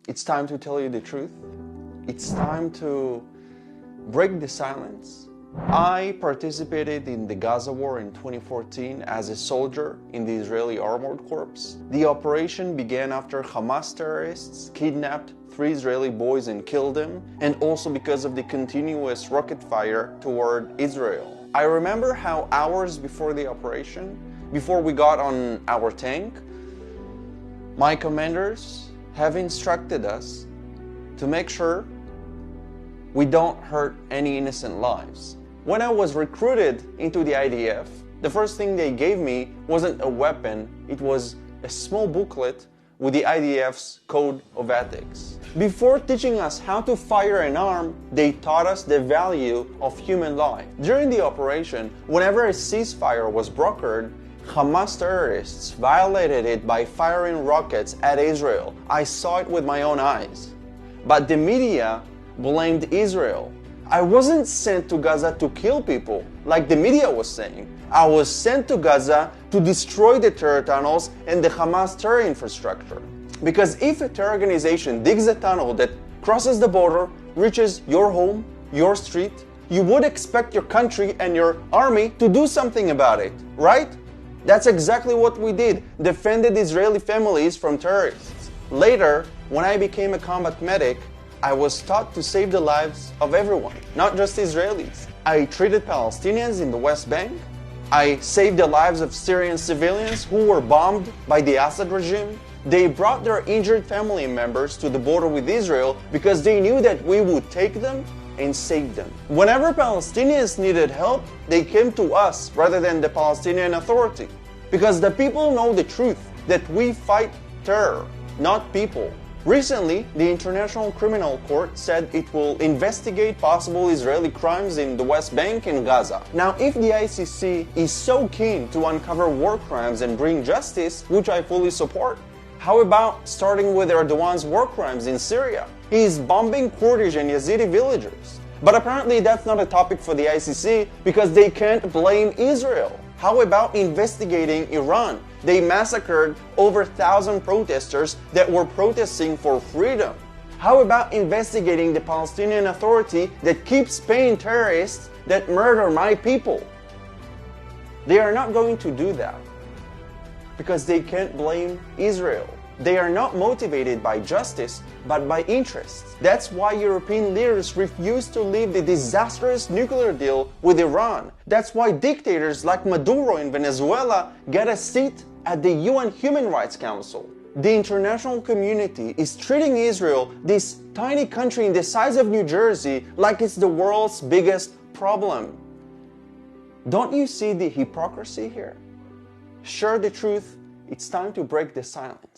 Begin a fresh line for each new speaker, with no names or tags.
It's time to tell you the truth. It's time to break the silence. I participated in the Gaza war in 2014 as a soldier in the Israeli Armored Corps. The operation began after Hamas terrorists kidnapped 3 Israeli boys and killed them, and also because of the continuous rocket fire toward Israel. I remember how hours before the operation, before we got on our tank, my commanders have instructed us to make sure we don't hurt any innocent lives. When I was recruited into the IDF, the first thing they gave me wasn't a weapon, it was a small booklet with the IDF's code of ethics. Before teaching us how to fire an arm, they taught us the value of human life. During the operation, whenever a ceasefire was brokered, Hamas terrorists violated it by firing rockets at Israel. I saw it with my own eyes. But the media blamed Israel. I wasn't sent to Gaza to kill people, like the media was saying. I was sent to Gaza to destroy the terror tunnels and the Hamas terror infrastructure. Because if a terror organization digs a tunnel that crosses the border, reaches your home, your street, you would expect your country and your army to do something about it, right? That's exactly what we did, defended Israeli families from terrorists. Later, when I became a combat medic, I was taught to save the lives of everyone, not just Israelis. I treated Palestinians in the West Bank. I saved the lives of Syrian civilians who were bombed by the Assad regime. They brought their injured family members to the border with Israel because they knew that we would take them and save them. Whenever Palestinians needed help, they came to us rather than the Palestinian Authority. Because the people know the truth, that we fight terror, not people. Recently, the International Criminal Court said it will investigate possible Israeli crimes in the West Bank and Gaza. Now, if the ICC is so keen to uncover war crimes and bring justice, which I fully support, how about starting with Erdogan's war crimes in Syria? He is bombing Kurdish and Yazidi villagers. But apparently that's not a topic for the ICC because they can't blame Israel. How about investigating Iran? They massacred over 1,000 protesters that were protesting for freedom. How about investigating the Palestinian Authority that keeps paying terrorists that murder my people? They are not going to do that because they can't blame Israel. They are not motivated by justice, but by interests. That's why European leaders refuse to leave the disastrous nuclear deal with Iran. That's why dictators like Maduro in Venezuela get a seat at the UN Human Rights Council. The international community is treating Israel, this tiny country in the size of New Jersey, like it's the world's biggest problem. Don't you see the hypocrisy here? Share the truth. It's time to break the silence.